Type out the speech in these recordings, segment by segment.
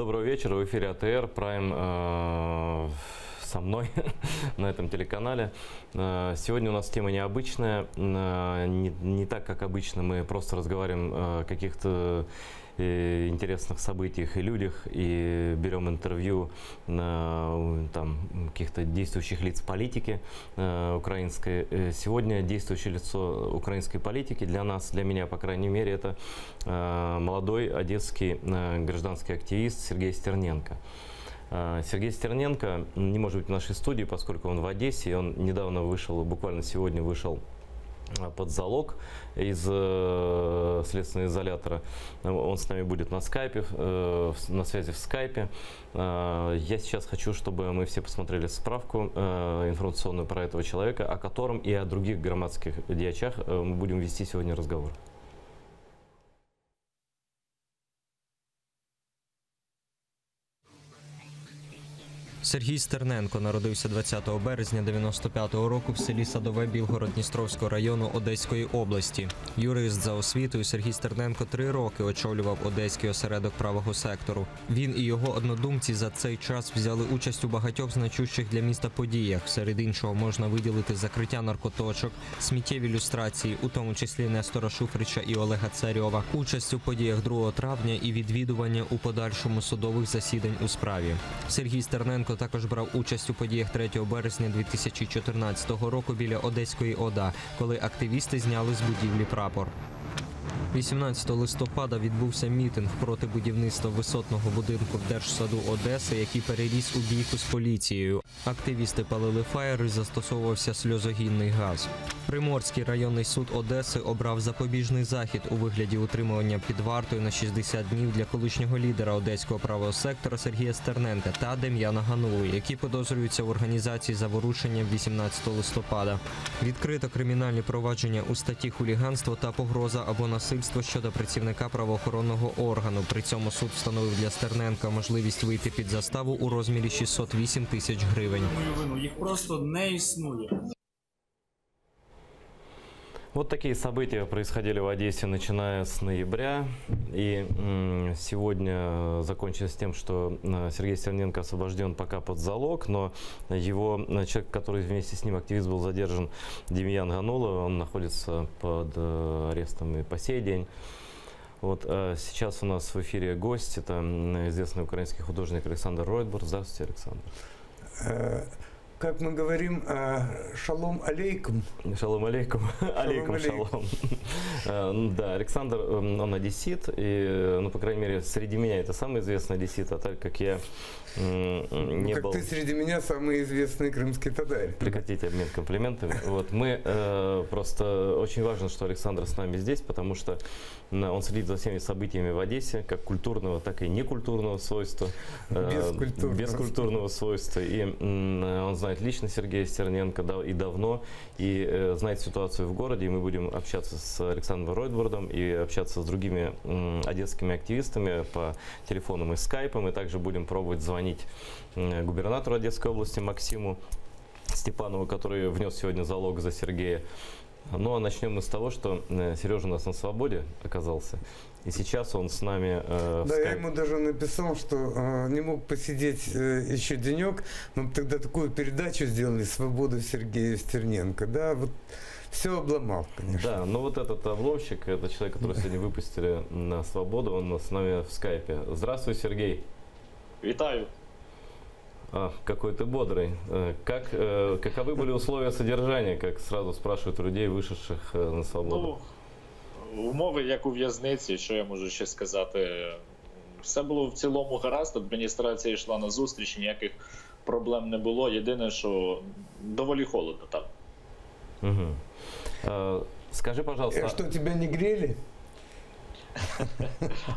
Доброго вечера. В эфире АТР Прайм со мной на этом телеканале. Сегодня у нас тема необычная. Не так, как обычно, мы просто разговариваем о каких-то интересных событиях и людях, и берем интервью каких-то действующих лиц политики украинской. Сегодня действующее лицо украинской политики для нас, для меня, по крайней мере, это молодой одесский гражданский активист Сергей Стерненко. Сергей Стерненко не может быть в нашей студии, поскольку он в Одессе, и он недавно вышел, буквально сегодня вышел под залог из следственного изолятора. Он с нами будет на скайпе, на связи в скайпе. Я сейчас хочу, чтобы мы все посмотрели справку информационную про этого человека, о котором и о других громадских дьячах мы будем вести сегодня разговор. Сергій Стерненко народився 20 березня 95-го року в селі Садове Білгород-Дністровського району Одеської області. Юрист за освітою, Сергій Стерненко 3 роки очолював Одеський осередок правого сектору. Він і його однодумці за цей час взяли участь у багатьох значущих для міста подіях. Серед іншого можна виділити закриття наркоточок, сміттєві люстрації, у тому числі Нестора Шуфрича і Олега Царьова, участь у подіях 2 травня і відвідування у подальшому судових засідань у справі. Сергій Стерненко також брав участь у подіях 3 березня 2014 року біля Одеської ОДА, коли активісти зняли з будівлі прапор. 18 листопада відбувся мітинг проти будівництва висотного будинку в Держсаду Одеси, який переріс у бійку з поліцією. Активісти палили фаєри, застосовувався сльозогінний газ. Приморський районний суд Одеси обрав запобіжний захід у вигляді утримування під вартою на 60 днів для колишнього лідера Одеського правого сектора Сергія Стерненка та Дем'яна Ганули, які підозрюються в організації заворушення 18 листопада. Відкрито кримінальні провадження у статті хуліганство та погроза або насильство щодо працівника правоохоронного органу. При цьому суд встановив для Стерненка можливість вийти під заставу у розмірі 608 тисяч гривень. Їх просто не існує. Вот такие события происходили в Одессе, начиная с ноября. И сегодня закончилось тем, что Сергей Стерненко освобожден пока под залог, но его человек, который вместе с ним активист был задержан, Демьян Ганула, он находится под арестом и по сей день. Вот, сейчас у нас в эфире гость, это известный украинский художник Александр Ройтбург. Здравствуйте, Александр. Как мы говорим, шалом алейкум. Шалом алейкум. Алейкум шалом. Да, Александр, он одессит, и, ну, по крайней мере, среди меня это самый известный одессит, а так как я не как был... ты среди меня самый известный крымский татарин. Прекратите обмен комплиментами. Вот, мы просто очень важно, что Александр с нами здесь, потому что он следит за всеми событиями в Одессе, как культурного, так и некультурного свойства. Бескультурного свойства. И он знает лично Сергея Стерненко и давно, и знает ситуацию в городе. И мы будем общаться с Александром Ройтбургом и общаться с другими одесскими активистами по телефонам и скайпам. И также будем пробовать звонить губернатору Одесской области Максиму Степанову, который внес сегодня залог за Сергея. Ну а начнем мы с того, что Сережа у нас на свободе оказался. И сейчас он с нами в Да, я ему даже написал, что не мог посидеть еще денек. Мы тогда такую передачу сделали «Свободу Сергея Стерненко». Да, вот все обломал, конечно. Да, но вот этот обломщик, это человек, которого сегодня выпустили на свободу, он с нами в скайпе. Здравствуй, Сергей. Витаю. Какой ты бодрый. Каковы были условия содержания, как сразу спрашивают у людей, вышедших на свободу? Ну, умови, як у в'язниці, що я можу ще сказати. Все було в цілому гаразд, адміністрація йшла на зустріч, ніяких проблем не було. Єдине, що доволі холодно там. Угу. Скажи, пожалуйста... Что, тебя не грели?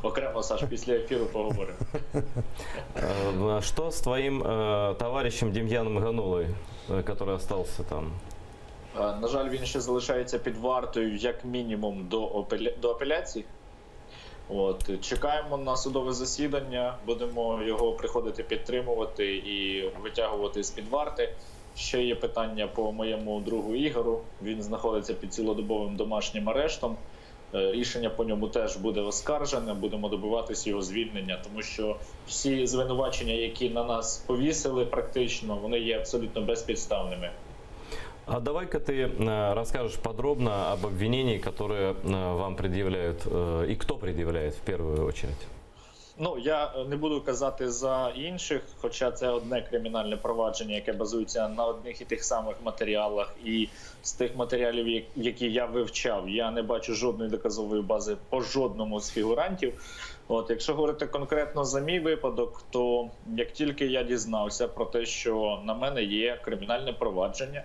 Окремо, Саш, після ефіру поговоримо. Что с твоим товарищем Демьяном Ганулой, который остался там? На жаль, він ще залишається під вартою як мінімум до апеляції. От, чекаємо на судове засідання, будемо його приходити підтримувати і витягувати з-під варти. Ще є питання по моєму другу Ігору. Він знаходиться під цілодобовим домашнім арештом. Рішення по ньому теж буде оскаржене, будемо добиватися його звільнення, тому що всі звинувачення, які на нас повісили практично, вони є абсолютно безпідставними. А давай-ка ты расскажешь подробно об обвинении, которые вам предъявляют, и кто предъявляет в первую очередь. Ну, я не буду казати за інших, хоча це одне кримінальне провадження, яке базується на одних і тих самих матеріалах. І з тих матеріалів, які я вивчав, я не бачу жодної доказової бази по жодному з фігурантів. От, якщо говорити конкретно за мій випадок, то як тільки я дізнався про те, що на мене є кримінальне провадження,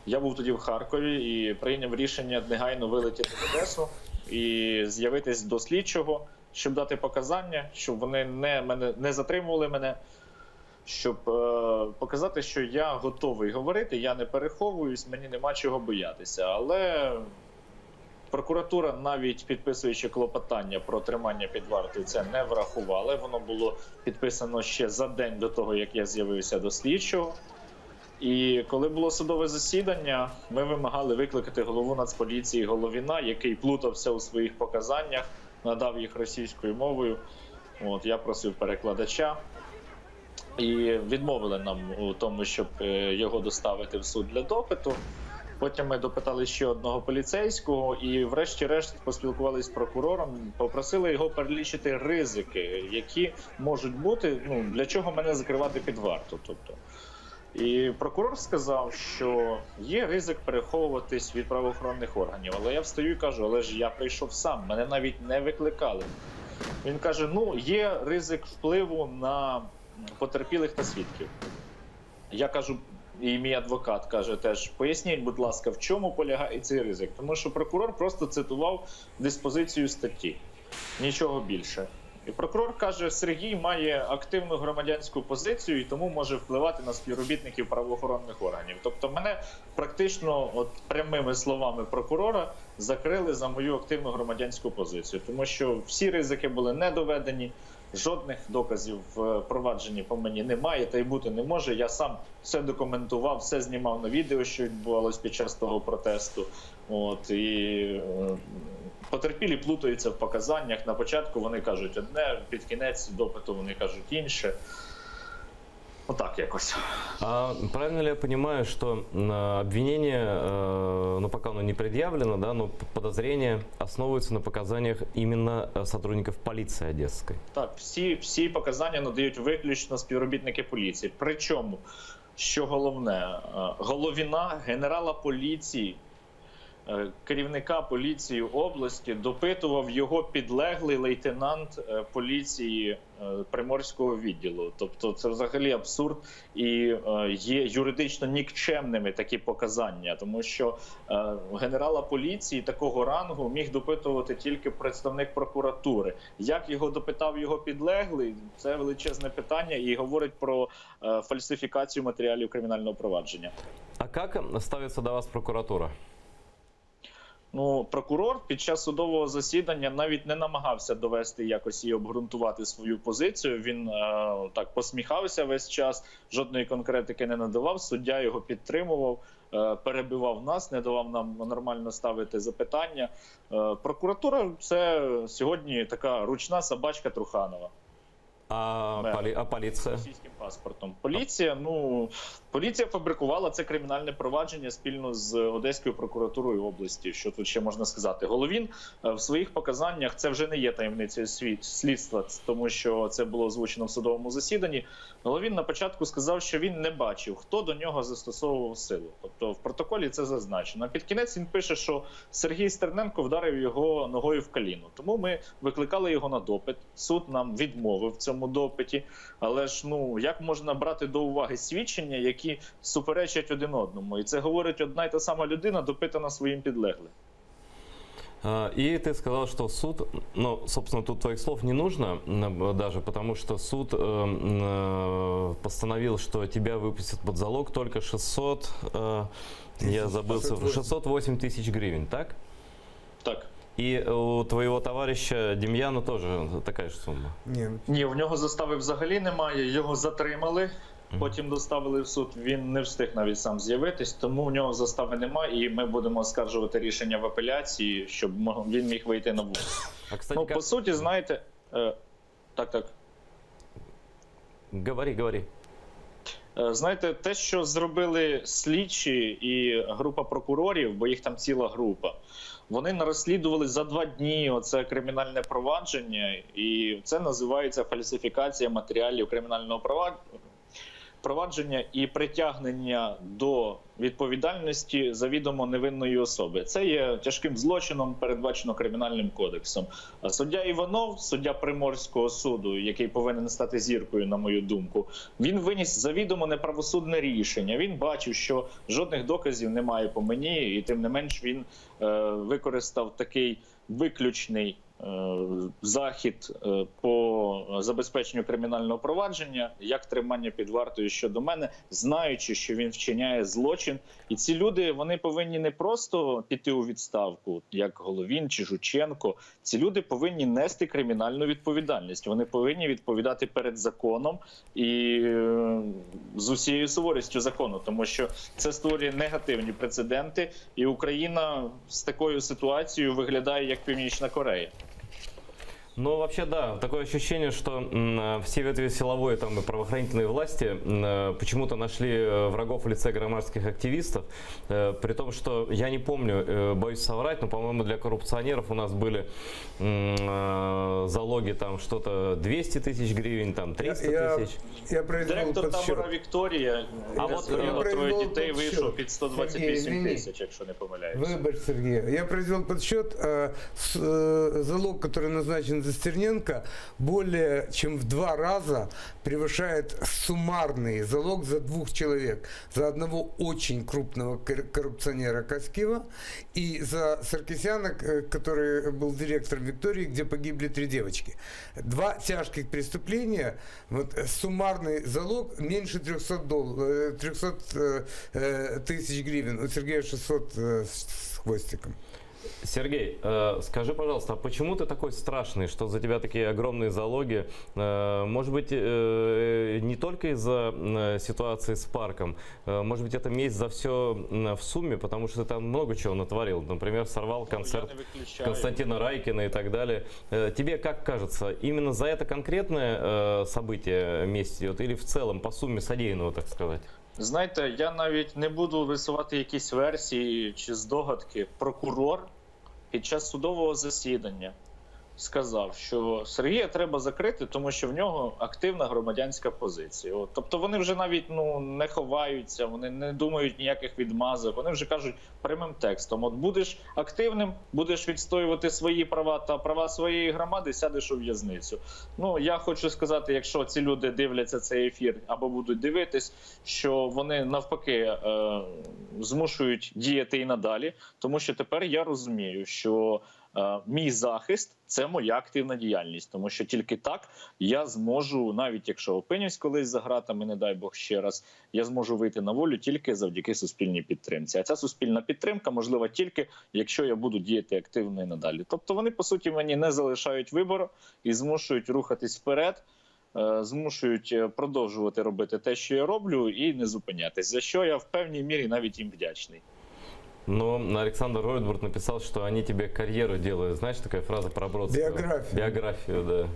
я був тоді в Харкові і прийняв рішення негайно вилетіти в Одесу і з'явитись до слідчого, щоб дати показання, щоб вони не затримували мене, щоб показати, що я готовий говорити, я не переховуюсь, мені нема чого боятися. Але прокуратура, навіть підписуючи клопотання про тримання під вартою, це не врахувала. Воно було підписано ще за день до того, як я з'явився до слідчого. І коли було судове засідання, ми вимагали викликати голову Нацполіції Головіна, який плутався у своїх показаннях, надав їх російською мовою. От, я просив перекладача. І відмовили нам у тому, щоб його доставити в суд для допиту. Потім ми допитали ще одного поліцейського і врешті-решт поспілкувалися з прокурором, попросили його перелічити ризики, які можуть бути, для чого мене закривати під варту. Тобто. І прокурор сказав, що є ризик переховуватись від правоохоронних органів. Але я встаю і кажу, але ж я прийшов сам, мене навіть не викликали. Він каже, є ризик впливу на потерпілих та свідків. Я кажу, і мій адвокат каже теж, поясніть, будь ласка, в чому полягає цей ризик? Тому що прокурор просто цитував диспозицію статті, нічого більше. І прокурор каже, Сергій має активну громадянську позицію і тому може впливати на співробітників правоохоронних органів. Тобто мене практично прямими словами прокурора закрили за мою активну громадянську позицію. Тому що всі ризики були не доведені, жодних доказів в провадженні по мені немає та й бути не може. Я сам все документував, все знімав на відео, що відбувалось під час того протесту. Потерпілі плутаються в показаннях. На початку вони кажуть одне, під кінець допиту вони кажуть інше. Отак якось. А правильно ли я понимаю, что обвинение, пока оно не предъявлено, да, но подозрения основываются на показаниях именно сотрудников полиции одесской? Так, всі показання надають виключно співробітники поліції. Причому, що головне, Головіна, генерала поліції, керівника поліції області допитував його підлеглий лейтенант поліції Приморського відділу. Тобто це взагалі абсурд і є юридично нікчемними такі показання, тому що генерала поліції такого рангу міг допитувати тільки представник прокуратури. Як його допитав його підлеглий, це величезне питання і говорить про фальсифікацію матеріалів кримінального провадження. А як ставиться до вас прокуратура? Прокурор під час судового засідання навіть не намагався довести якось і обґрунтувати свою позицію. Він так посміхався весь час, жодної конкретики не надавав, суддя його підтримував, перебивав нас, не давав нам нормально ставити запитання. Прокуратура – це сьогодні така ручна собачка Труханова. А поліція? Російським паспортом. Поліція фабрикувала це кримінальне провадження спільно з Одеською прокуратурою області. Що тут ще можна сказати? Головін в своїх показаннях, це вже не є таємницею слідства, тому що це було озвучено в судовому засіданні. Головін на початку сказав, що він не бачив, хто до нього застосовував силу. Тобто в протоколі це зазначено. А під кінець він пише, що Сергій Стерненко вдарив його ногою в коліно. Тому ми викликали його на допит. Суд нам відмовив в цьому допиті. Але ж, як можна брати до уваги свідчення, які суперечать один одному? І це говорить одна і та сама людина, допитана своїм підлеглим. И ты сказал, что суд, собственно, тут твоих слов не нужно даже, потому что суд постановил, что тебя выпустят под залог только 608 тысяч гривен, так? Так. И у твоего товарища Дем'яна тоже така ж сума? Ні, у нього застави взагалі немає, його затримали. потім доставили в суд, він не встиг навіть сам з'явитись, тому в нього застави немає, і ми будемо оскаржувати рішення в апеляції, щоб він міг вийти на вулицю. А, кстати, По суті, знаєте... Так. Говори. Знаєте, те, що зробили слідчі і група прокурорів, бо їх там ціла група, вони розслідували за 2 дні оце кримінальне провадження, і це називається фальсифікація матеріалів кримінального провадження і притягнення до відповідальності завідомо невинної особи. Це є тяжким злочином, передбачено Кримінальним кодексом. А суддя Іванов, суддя Приморського суду, який повинен стати зіркою, на мою думку, він виніс завідомо неправосудне рішення. Він бачив, що жодних доказів немає по мені, і тим не менш він використав такий виключний захід по забезпеченню кримінального провадження, як тримання під вартою щодо мене, знаючи, що він вчиняє злочин. І ці люди, вони повинні не просто піти у відставку, як Головін чи Жученко. Ці люди повинні нести кримінальну відповідальність. Вони повинні відповідати перед законом і з усією суворістю закону, тому що це створює негативні прецеденти, і Україна з такою ситуацією виглядає як Північна Корея. Ну, вообще, да, такое ощущение, что все ветви силовой там, и правоохранительной власти почему-то нашли врагов в лице громадских активистов, при том, что я не помню, боюсь соврать, но, по-моему, для коррупционеров у нас были залоги там что-то 200 тысяч гривен, там 300 тысяч. Я Директор табора Вікторія, троє дітей вийшов під 128 тисяч, якщо не помиляюсь. Выбор, Сергей. Я произвел подсчет. Залог, который назначен за Стерненко, более чем в 2 раза превышает суммарный залог за 2 человек. За одного очень крупного коррупционера Каскива и за Саркисяна, который был директором Виктории, где погибли 3 девочки. 2 тяжких преступления, вот, суммарный залог меньше 300 тысяч гривен. У Сергея 600 с хвостиком. Сергей, скажи, пожалуйста, а почему ты такой страшный, что за тебя такие огромные залоги? Может быть, не только из-за ситуации с парком, может быть, это месть за все в сумме, потому что ты там много чего натворил. Например, сорвал концерт Константина Райкина и так далее. Тебе как кажется, именно за это конкретное событие месть идет или в целом по сумме содеянного, так сказать? Знаєте, я навіть не буду висувати якісь версії чи здогадки. Прокурор під час судового засідання сказав, що Сергія треба закрити, тому що в нього активна громадянська позиція. Тобто вони вже навіть не ховаються, вони не думають ніяких відмазок, вони вже кажуть прямим текстом: от будеш активним, будеш відстоювати свої права та права своєї громади, сядеш у в'язницю. Я хочу сказати, якщо ці люди дивляться цей ефір або будуть дивитись, що вони навпаки змушують діяти і надалі, тому що тепер я розумію, що мій захист – це моя активна діяльність, тому що тільки так я зможу, навіть якщо опинюсь колись за ґратами, не дай Бог ще раз, я зможу вийти на волю тільки завдяки суспільній підтримці. А ця суспільна підтримка можлива тільки, якщо я буду діяти активно і надалі. Тобто вони, по суті, мені не залишають вибору і змушують рухатись вперед, змушують продовжувати робити те, що я роблю, и не зупинятись, за що я в певній мірі навіть їм вдячний. Но Александр Ройтбург написал, что они тебе карьеру делают. Знаешь, такая фраза про Бродского? Биографию, да.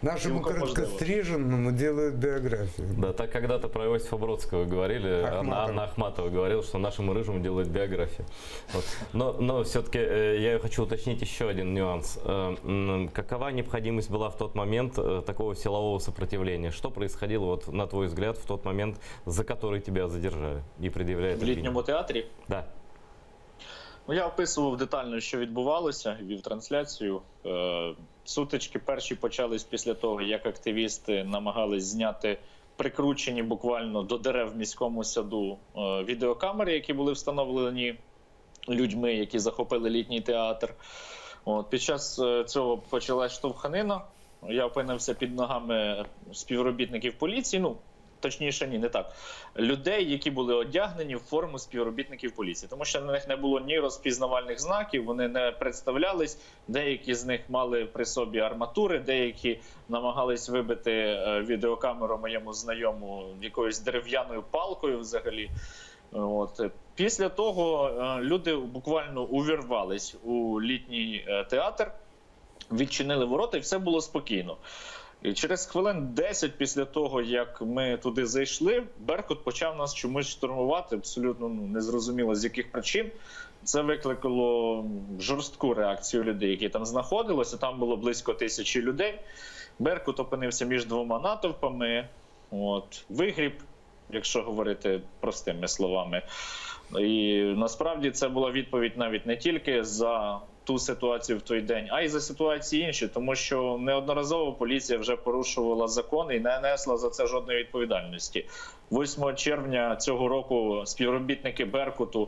Нашему короткостриженному делают биографию. Да, так когда-то про Иосифа Бродского говорили, Анна Ахматова говорила, что нашему рыжему делают биографию. Вот. Но все-таки я хочу уточнить еще один нюанс. Какова необходимость была в тот момент такого силового сопротивления? Что происходило, вот, на твой взгляд, в тот момент, за который тебя задержали и предъявляют обвинение? В літньому театрі? Да. Я описував детально, що відбувалося, вів трансляцію. Сутички перші почались після того, як активісти намагались зняти прикручені буквально до дерев в міському саду відеокамери, які були встановлені людьми, які захопили літній театр. Під час цього почалась штовханина. Я опинився під ногами співробітників поліції. точніше, ні, не так, людей, які були одягнені в форму співробітників поліції. Тому що на них не було ні розпізнавальних знаків, вони не представлялись, деякі з них мали при собі арматури, деякі намагались вибити відеокамеру моєму знайому якоюсь дерев'яною палкою взагалі. От. Після того люди буквально увірвались у літній театр, відчинили ворота і все було спокійно. І через хвилин 10 після того, як ми туди зайшли, Беркут почав нас чомусь штурмувати, абсолютно незрозуміло з яких причин. Це викликало жорстку реакцію людей, які там знаходилися. Там було близько 1000 людей. Беркут опинився між двома натовпами, вигріб, якщо говорити простими словами. І насправді це була відповідь навіть не тільки за ту ситуацію в той день, а й за ситуації інші, тому що неодноразово поліція вже порушувала закон і не несла за це жодної відповідальності. 8 червня цього року співробітники Беркуту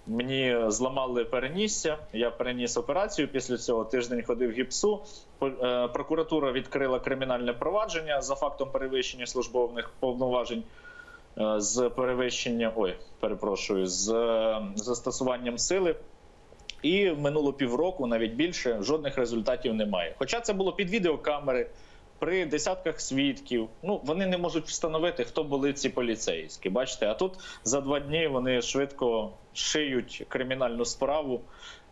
мені зламали перенісся, я переніс операцію, після цього тиждень ходив в гіпсу. Прокуратура відкрила кримінальне провадження за фактом перевищення службових повноважень з застосуванням сили. І минуло півроку, навіть більше, жодних результатів немає. Хоча це було під відеокамери, при десятках свідків. Вони не можуть встановити, хто були ці поліцейські. Бачите, а тут за 2 дні вони швидко шиють кримінальну справу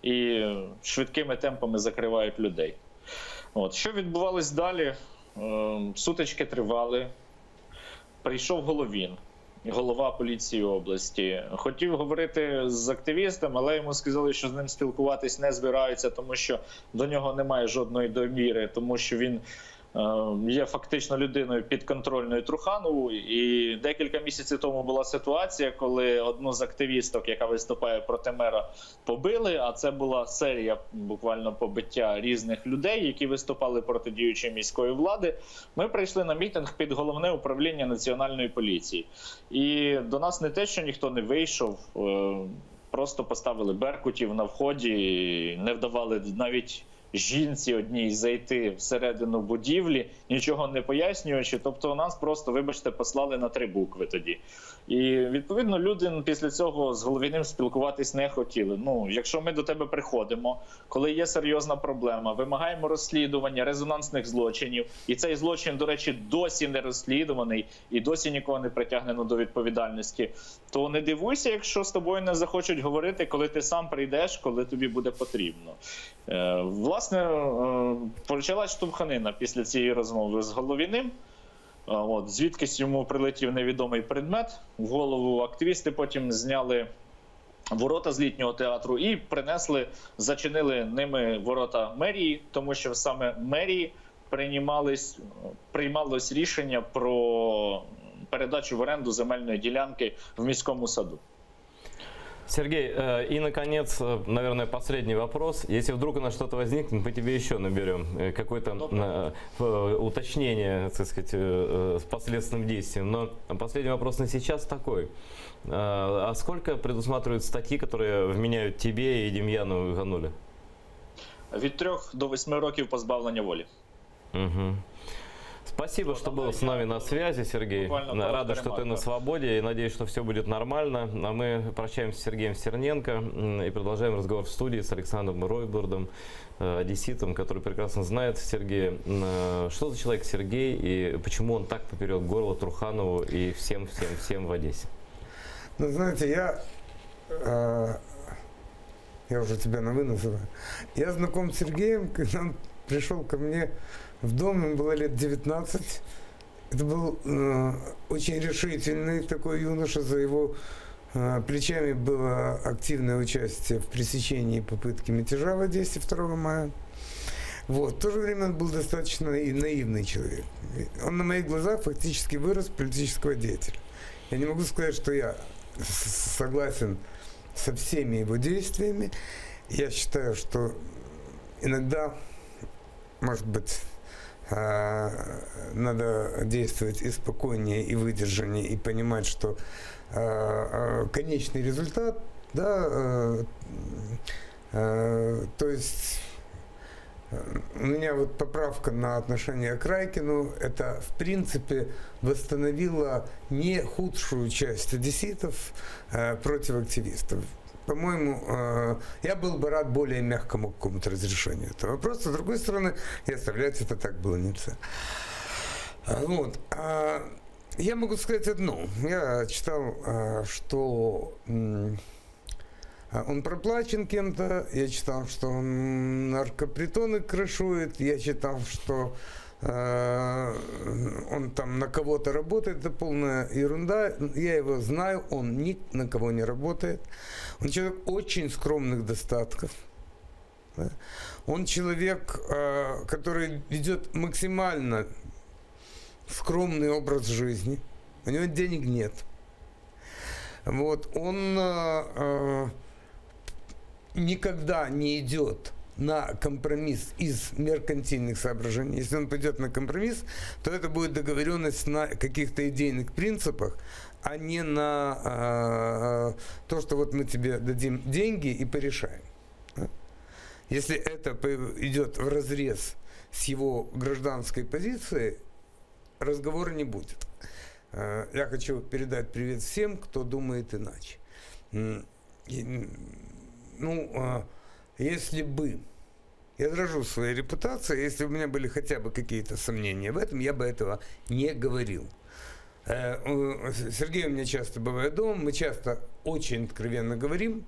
і швидкими темпами закривають людей. Що відбувалось далі? Сутички тривали. Прийшов Головін, голова поліції області. Хотів говорити з активістом, але йому сказали, що з ним спілкуватись не збираються, тому що до нього немає жодної довіри, тому що він є фактично людиною підконтрольною Труханову. І декілька місяців тому була ситуація, коли одну з активісток, яка виступає проти мера, побили, а це була серія буквально побиття різних людей, які виступали проти діючої міської влади. Ми прийшли на мітинг під головне управління Національної поліції. І до нас не те, що ніхто не вийшов, просто поставили беркутів на вході, не вдавали навіть жінці одній зайти всередину будівлі, нічого не пояснюючи. Тобто нас просто, вибачте, послали на 3 букви тоді. І, відповідно, люди після цього з Головіним спілкуватись не хотіли. Якщо ми до тебе приходимо, коли є серйозна проблема, вимагаємо розслідування резонансних злочинів, і цей злочин, до речі, досі не розслідуваний, і досі нікого не притягнено до відповідальності, то не дивуйся, якщо з тобою не захочуть говорити, коли ти сам прийдеш, коли тобі буде потрібно. Власне, почалась штовханина після цієї розмови з Головіним. Звідкись йому прилетів невідомий предмет в голову. Активісти потім зняли ворота з літнього театру і зачинили ними ворота мерії, тому що саме мерії приймалось рішення про передачу в оренду земельної ділянки в міському саду. Сергей, и, наконец, наверное, последний вопрос. Если вдруг у нас что-то возникнет, мы тебе еще наберем какое-то уточнение, так сказать, с последственным действием. Но последний вопрос на сейчас такой. А сколько предусматривают статьи, которые вменяют тебе и Демьяну Гануле? Від 3 до 8 років позбавлення волі. Угу. Спасибо, что был с нами на связи, Сергей. Рада, что ты на свободе, и надеюсь, что все будет нормально. А мы прощаемся с Сергеем Стерненко и продолжаем разговор в студии с Александром Ройбурдом, одесситом, который прекрасно знает Сергея. Что за человек Сергей и почему он так поперек горла Труханову и всем в Одессе? Знаете, я уже тебя на «вы» называю. Я знаком с Сергеем, когда он пришел ко мне в дом, ему было лет 19. Это был очень решительный такой юноша. За его плечами было активное участие в пресечении попытки мятежа в Одессе 2 мая. В то же время он был достаточно наивный человек. Он на моих глазах фактически вырос политического деятеля. Я не могу сказать, что я согласен со всеми его действиями. Я считаю, что иногда, может быть, надо действовать и спокойнее, и выдержаннее, и понимать, что конечный результат, то есть у меня вот поправка на отношение к Райкину, это в принципе восстановило не худшую часть одесситов против активистов. По-моему, я был бы рад более мягкому какому-то разрешению этого вопроса. С другой стороны, и оставлять это так было нельзя. Вот. Я могу сказать одно. Я читал, что он проплачен кем-то, я читал, что он наркопритоны крышует, я читал, что он там на кого-то работает, это полная ерунда. Я его знаю, он ни на кого не работает. Он человек очень скромных достатков. Да? Он человек, который ведет максимально скромный образ жизни. У него денег нет. Вот. Он никогда не идет на компромисс из меркантильных соображений. Если он пойдет на компромисс, то это будет договоренность на каких-то идейных принципах, а не на то, что вот мы тебе дадим деньги и порешаем. Если это идет вразрез с его гражданской позицией, разговора не будет. Я хочу передать привет всем, кто думает иначе. Если бы, я дорожу своей репутацией, если бы у меня были хотя бы какие-то сомнения в этом, я бы этого не говорил. Сергей у меня часто бывает дома, мы часто очень откровенно говорим.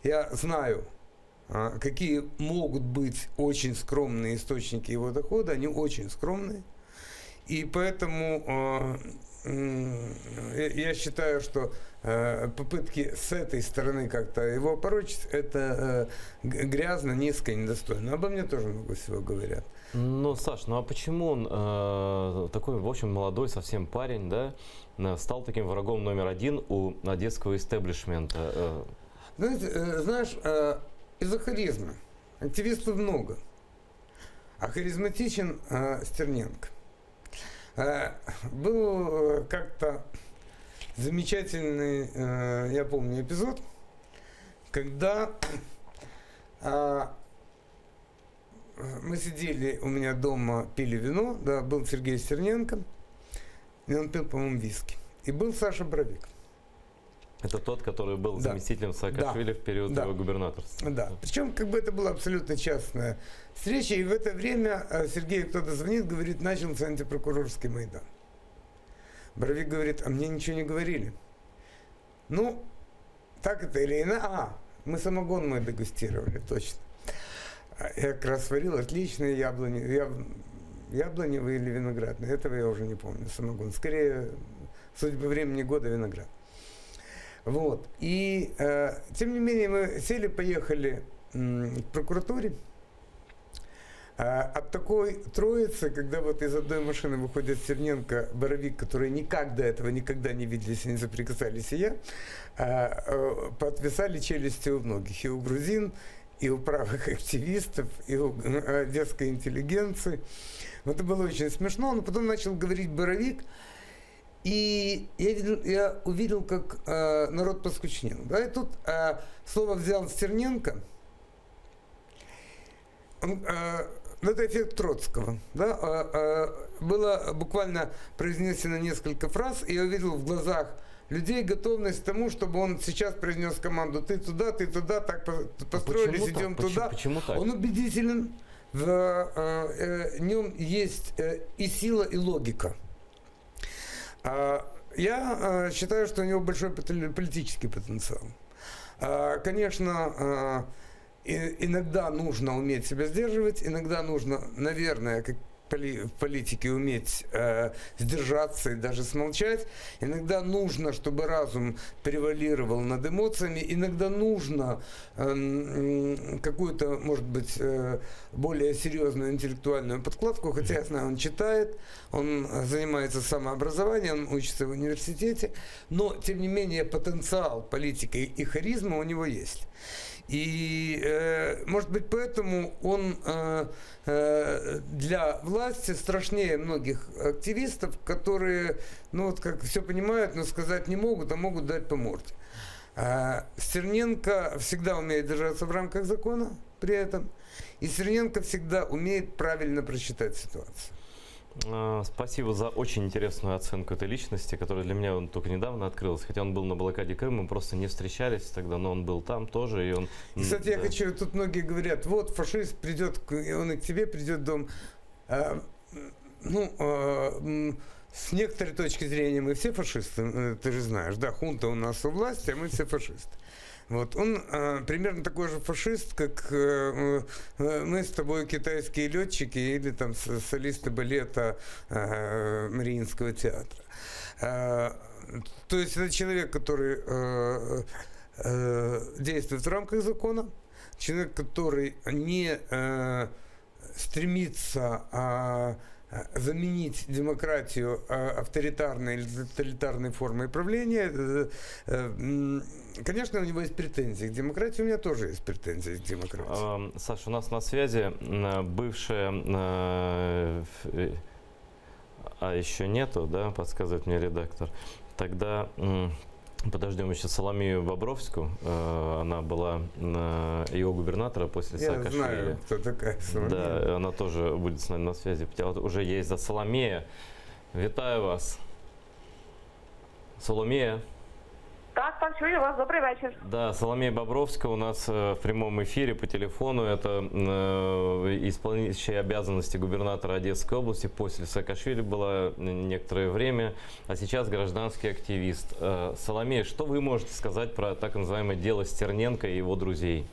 Я знаю, какие могут быть очень скромные источники его дохода, они очень скромные. И поэтому я считаю, что попытки с этой стороны как-то его опорочить, это грязно, низко и недостойно. Обо мне тоже много всего говорят. Ну, Саш, ну а почему он такой, в общем, молодой совсем парень, да, стал таким врагом номер один у одесского истеблишмента? Знаешь, из-за харизмы. Активистов много. А харизматичен Стерненко. Был как-то замечательный, я помню, эпизод, когда мы сидели у меня дома, пили вино, да, был Сергей Стерненко, и он пил, по-моему, виски. И был Саша Боровик. Это тот, который был заместителем Саакашвили в период его губернаторства. Да, причем как бы это была абсолютно частная встреча, и в это время Сергею кто-то звонит, говорит, начался антипрокурорский Майдан. Боровик говорит, а мне ничего не говорили. Ну, так это или иначе. Мы самогон мы дегустировали, точно. Я как раз сварил отличные яблоневые или виноградные. Этого я уже не помню, самогон. Скорее, судя по времени года, виноград. Вот. И, тем не менее, мы сели, поехали к прокуратуре. От такой троицы, когда вот из одной машины выходят Стерненко, Боровик, которые никак до этого никогда не виделись и не соприкасались, и я, подвисали челюсти у многих. И у грузин, и у правых активистов, и у одесской интеллигенции. Это было очень смешно. Но потом начал говорить Боровик, и я увидел, как народ поскучнел. Да? И тут слово взял Стерненко. Это эффект Троцкого. Да? Было буквально произнесено несколько фраз, и я увидел в глазах людей готовность к тому, чтобы он сейчас произнес команду «ты туда, так построились, идем туда». Почему так? Он убедителен, в нем есть и сила, и логика. Я считаю, что у него большой политический потенциал. Конечно, иногда нужно уметь себя сдерживать, иногда нужно, наверное, как в политике уметь сдержаться и даже смолчать. Иногда нужно, чтобы разум превалировал над эмоциями. Иногда нужно какую-то, может быть, более серьезную интеллектуальную подкладку. Хотя я знаю, он читает, он занимается самообразованием, он учится в университете. Но, тем не менее, потенциал политики и харизма у него есть. И, может быть, поэтому он для власти страшнее многих активистов, которые, ну вот как все понимают, но сказать не могут, а могут дать по морде. Стерненко всегда умеет держаться в рамках закона при этом, и Стерненко всегда умеет правильно просчитать ситуацию. Спасибо за очень интересную оценку этой личности, которая для меня только недавно открылась. Хотя он был на блокаде Крыма, мы просто не встречались тогда, но он был там тоже. И он, кстати, я хочу, тут многие говорят, вот фашист придет, он и к тебе придет в дом. С некоторой точки зрения мы все фашисты, ты же знаешь, да, хунта у нас у власти, а мы все фашисты. Вот, он примерно такой же фашист, как мы с тобой китайские летчики или там солисты балета Мариинского театра. То есть это человек, который действует в рамках закона, человек, который не стремится заменить демократию авторитарной или тоталитарной формой правления. Конечно, у него есть претензии к демократии, у меня тоже есть претензии к демократии. Саша, у нас на связи бывшая, еще нету, да, подсказывает мне редактор. Тогда подождем еще Соломею Бобровскую. Она была ее губернатора после Саакашвили. Я знаю, кто такая Соломея. Да, она тоже будет с нами на связи. Вот уже есть за Соломея. Вітаю вас. Соломея. Так, чую вас. Добрый вечер. Да, Соломея Бобровская у нас в прямом эфире по телефону. Это исполняющая обязанности губернатора Одесской области. После Саакашвили была некоторое время, а сейчас гражданский активист. Соломея, что вы можете сказать про так называемое дело Стерненка и его друзей?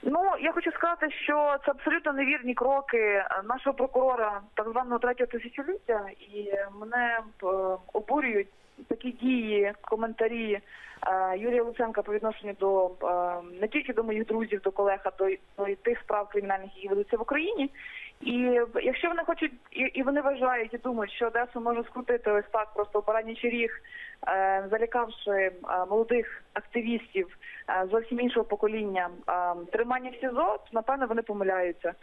Ну, я хочу сказати, що це абсолютно невірні кроки нашого прокурора так званого третього тисячоліття, і мене обурюють такі дії, коментарі Юрія Луценка по відношенню до не тільки до моїх друзів, до колег, а до тих справ кримінальних, які ведуться в Україні. І якщо вони хочуть, і вони вважають і думають, що Одесу можна скрутити ось так, просто баранячий ріг, залякавши молодих активістів зовсім іншого покоління тримання в СІЗО, то, напевно, вони помиляються.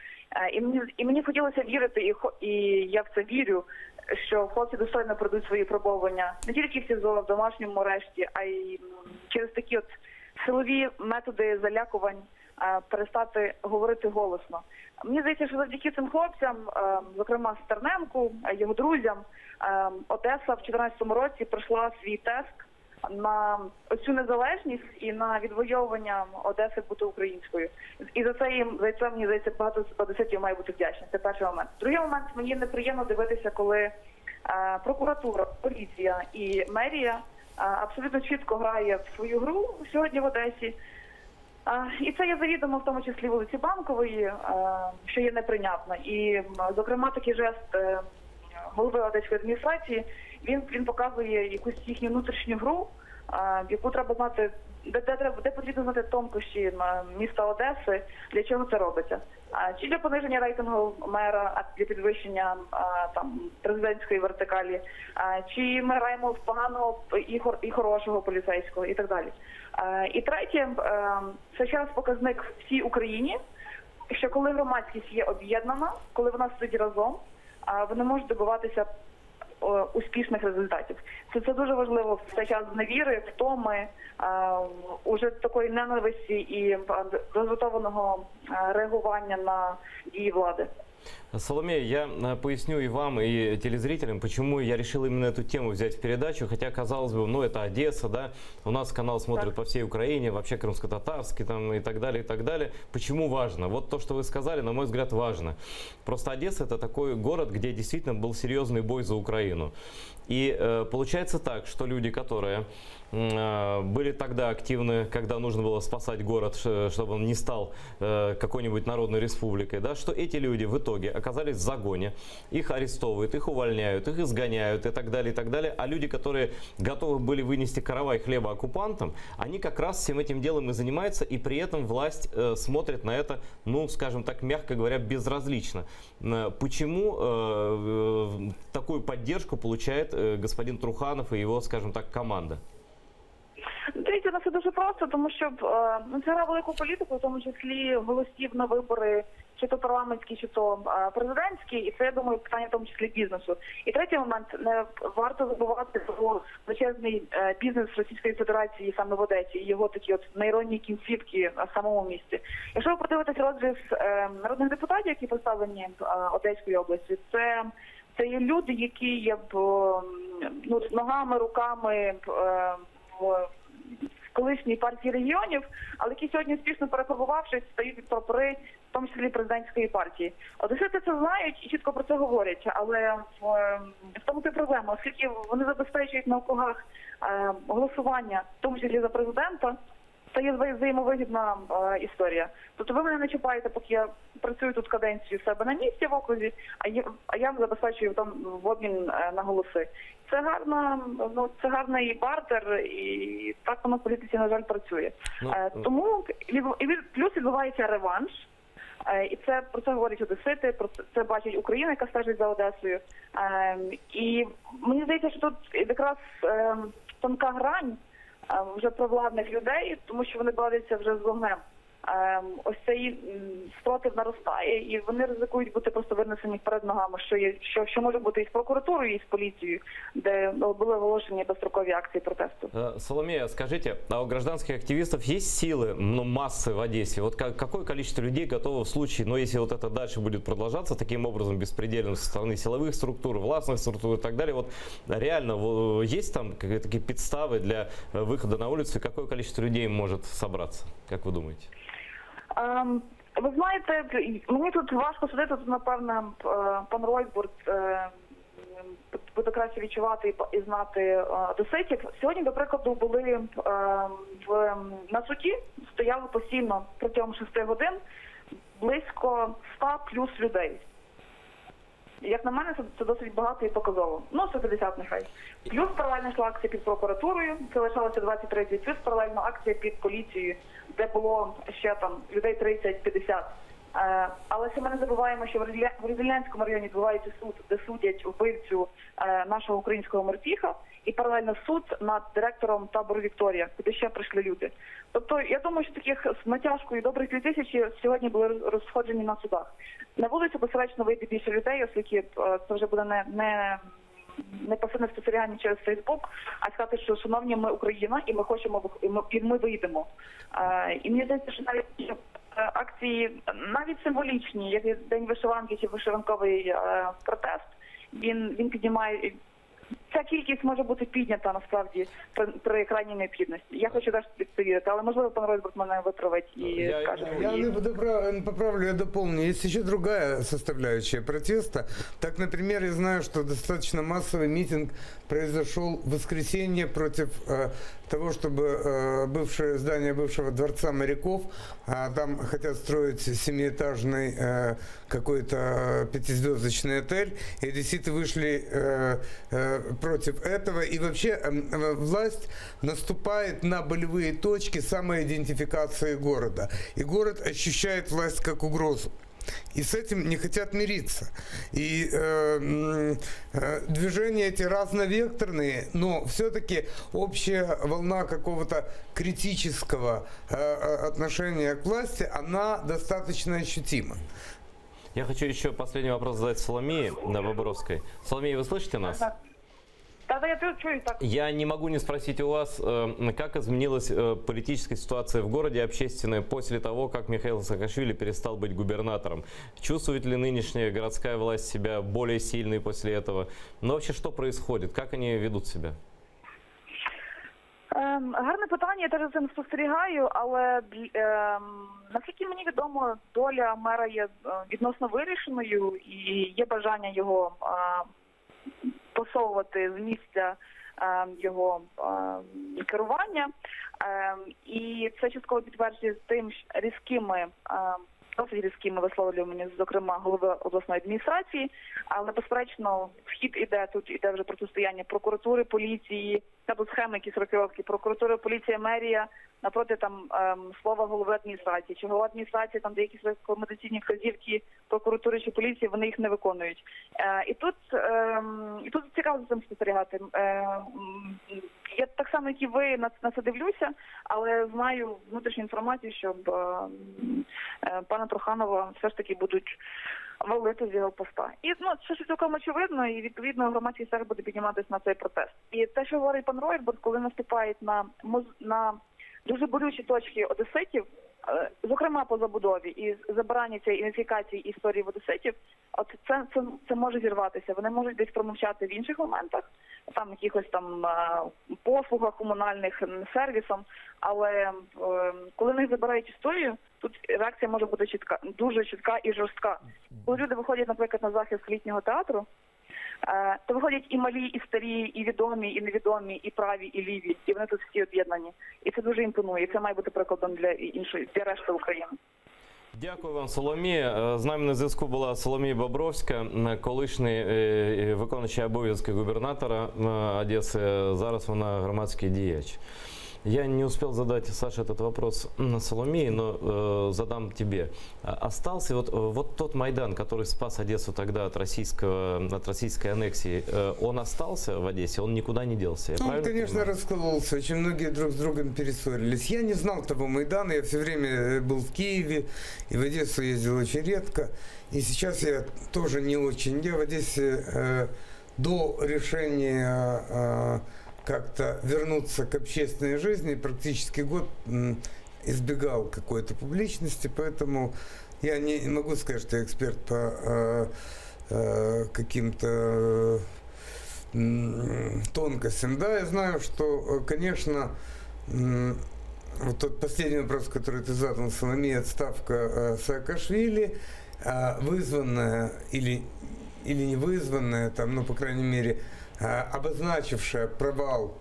І мені хотілося вірити, і я в це вірю, що хлопці достойно пройдуть свої випробовування не тільки в СІЗО, в домашньому арешті, а й через такі от силові методи залякувань перестати говорити голосно. Мені здається, що завдяки цим хлопцям, зокрема Стерненку, його друзям, Одеса в 2014 році пройшла свій тест на оцю незалежність і на відвоювання Одеси бути українською. І за це мені здається, багато одеситів має бути вдячні. Це перший момент. Другий момент, мені неприємно дивитися, коли прокуратура, поліція і мерія абсолютно чітко грає в свою гру сьогодні в Одесі. І це є завідомо в тому числі вулиці Банкової, що є неприйнятно. І, зокрема, такий жест голови Одеської адміністрації, він показує якусь їхню внутрішню гру, яку треба знати, де потрібно знати тонкощі міста Одеси, для чого це робиться. Чи для пониження рейтингу мера, а для підвищення там президентської вертикалі, чи ми граємо в поганого і хорошого поліцейського і так далі. І третє, це ще раз показник всій Україні, що коли громадськість є об'єднана, коли вона сидить разом, вони можуть добиватися успішних результатів. Це дуже важливо в цей час зневіри, втоми, уже такої ненависті і розготованого реагування на дії влади. Соломея, я поясню и вам, и телезрителям, почему я решил именно эту тему взять в передачу, хотя, казалось бы, ну, это Одесса, да, у нас канал смотрят по всей Украине, вообще крымско-татарский там и так далее, и так далее. Почему важно? Вот то, что вы сказали, на мой взгляд, важно. Просто Одесса — это такой город, где действительно был серьезный бой за Украину. И получается так, что люди, которые были тогда активны, когда нужно было спасать город, чтобы он не стал какой-нибудь народной республикой, да, что эти люди в итоге оказались в загоне, их арестовывают, их увольняют, их изгоняют и так далее, а люди, которые готовы были вынести каравай хлеба оккупантам, они как раз всем этим делом и занимаются, и при этом власть смотрит на это, ну, скажем так, мягко говоря, безразлично. Почему такую поддержку получает господин Труханов и его, скажем так, команда? Дивіться, це дуже просто, тому що це гра велику політику, в тому числі голосів на вибори, чи то парламентські, чи то президентські, і це, я думаю, питання в тому числі бізнесу. І третій момент, не варто забувати про величезний бізнес Російської Федерації саме в Одесі, і його такі от нейронні кінцівки в самому місті. Якщо ви подивитесь розріз народних депутатів, які представлені в Одеської області, це є люди, які є з ногами, руками в колишній партії регіонів, але які сьогодні успішно перефарбувавшись, стають від прапори, в тому числі президентської партії. Одесити це знають і чітко про це говорять, але в тому і проблема, оскільки вони забезпечують на округах голосування, в тому числі за президента, це є взаємовигідна історія. Тобто ви мене не чіпаєте, поки я працюю тут каденцію в себе на місці в окрузі, а я забезпечую там в обмін на голоси. Це гарний бартер, і так воно в політиці, на жаль, працює. Тому плюс відбувається реванш. І про це говорять одесити, про це бачить Україна, яка стежить за Одесою. І мені здається, що тут якраз тонка грань вже провладних людей, тому що вони борються вже з вогнем. Ось цей спротив наростає, і вони ризикують бути просто винесені перед ногами, що може бути і з прокуратурою, і з поліцією, де були оголошені безстрокові акції протесту. Соломея, скажите, а у гражданских активистов есть силы, массы в Одессе? Вот какое количество людей готово в случае, если вот это дальше будет продолжаться таким образом, беспредельно со стороны силовых структур, властных структур и так далее, вот реально есть там какие-то подставы для выхода на улицу, и какое количество людей может собраться, как вы думаете? Ви знаєте, мені тут важко судити, тут, напевно, пан Ройсбург буде краще відчувати і знати одеситів. Сьогодні, до прикладу, були на суді, стояли постійно протягом 6 годин близько 100 плюс людей. Як на мене, це досить багато і показово. 150 нехай. Плюс паралельно йшла акція під прокуратурою, це лишалося 23, плюс паралельно акція під поліцією, де було ще там людей 30-50. Але ще ми не забуваємо, що в Різельнянському районі відбувається суд, де судять вбивцю нашого українського морпіха, і паралельно суд над директором табору «Вікторія», куди ще прийшли люди. Тобто, я думаю, що таких з натяжкою добрих 2000 сьогодні були розходжені на судах. На вулицю, безперечно, вийде більше людей, оскільки це вже буде не пасивне спостерігання через Фейсбук, а сказати, що шановні, ми Україна, і ми хочемо, і ми вийдемо. І мені здається, що навіть акції, навіть символічні, як День вишиванки чи вишиванковий протест, він піднімає. Ця кількість може бути піднята, насправді, при крайній необхідності. Я хочу теж підповірити, але, можливо, пан Ройсбург мене виправить і скаже. Я не поправлю, я дополню. Есть еще другая составляющая протеста. Так, например, я знаю, что достаточно массовый митинг произошел в воскресенье против того, чтобы бывшее здание бывшего дворца моряков, там хотят строить 7-этажный какой-то 5-звездочный отель, и одесситы вышли против этого, и вообще власть наступает на болевые точки самоидентификации города, и город ощущает власть как угрозу. И с этим не хотят мириться. И движения эти разновекторные, но все-таки общая волна какого-то критического отношения к власти, она достаточно ощутима. Я хочу еще последний вопрос задать Соломее Бобровской. Соломея, вы слышите нас? Да, я чую, так. Я не могу не спросить у вас, как изменилась политическая ситуация в городе, общественная, после того, как Михаил Саакашвили перестал быть губернатором. Чувствует ли нынешняя городская власть себя более сильной после этого? Но вообще, что происходит? Как они ведут себя? Гарне питання, я теж за цим спостерігаю, але наскільки мені відомо, доля мера є відносно вирішеною і є бажання його посовувати з місця його керування. І це частково підтверджує тим досить різкими висловлюваннями, зокрема, голови обласної адміністрації, але, безперечно, хід іде, тут іде вже протистояння прокуратури, поліції, та тут схеми якісь рокировки, прокуратура, поліція, мерія, напроти там слова голови адміністрації, чи голова адміністрації, там деякі рекомендаційні вказівки прокуратури чи поліції, вони їх не виконують. І тут цікаво за цим спостерігати. Я так само, як і ви, на це дивлюся, але знаю внутрішню інформацію, що пана Труханова все ж таки будуть валити з його поста. І це цілком очевидно, і відповідно громадськість теж буде підніматися на цей протест. І те, що говорить пан Ройтбург, коли наступають на дуже болючі точки одеситів, зокрема по забудові і забирання цієї ініфікації історії в одеситів, от це може зірватися. Вони можуть десь промовчати в інших моментах, там якихось там послугах комунальних, сервісом, але коли в них забирають історію, тут реакція може бути чітка, дуже чітка і жорстка. Коли люди виходять, наприклад, на захист літнього театру, то виходять і малі, і старі, і відомі, і невідомі, і праві, і ліві, і вони тут всі об'єднані. І це дуже імпонує, і це має бути прикладом для решти України. Дякую вам, Соломія. З нами на зв'язку була Соломія Бобровська, колишній виконуючий обов'язки губернатора Одеси. Зараз вона громадський діяч. Я не успел задать, Саше, этот вопрос на Соломии, но задам тебе. Остался вот тот Майдан, который спас Одессу тогда от российской аннексии, он остался в Одессе, он никуда не делся? Он, конечно, раскололся, очень многие друг с другом перессорились. Я не знал того Майдана, я все время был в Киеве, и в Одессу ездил очень редко. И сейчас я тоже не очень. Я в Одессе до решения как-то вернуться к общественной жизни, практически год избегал какой-то публичности, поэтому я не могу сказать, что я эксперт по каким-то тонкостям. Да, я знаю, что, конечно, вот тот последний вопрос, который ты задал, Соломия, отставка Саакашвили, вызванная или не вызванная, там, ну, по крайней мере, обозначившая провал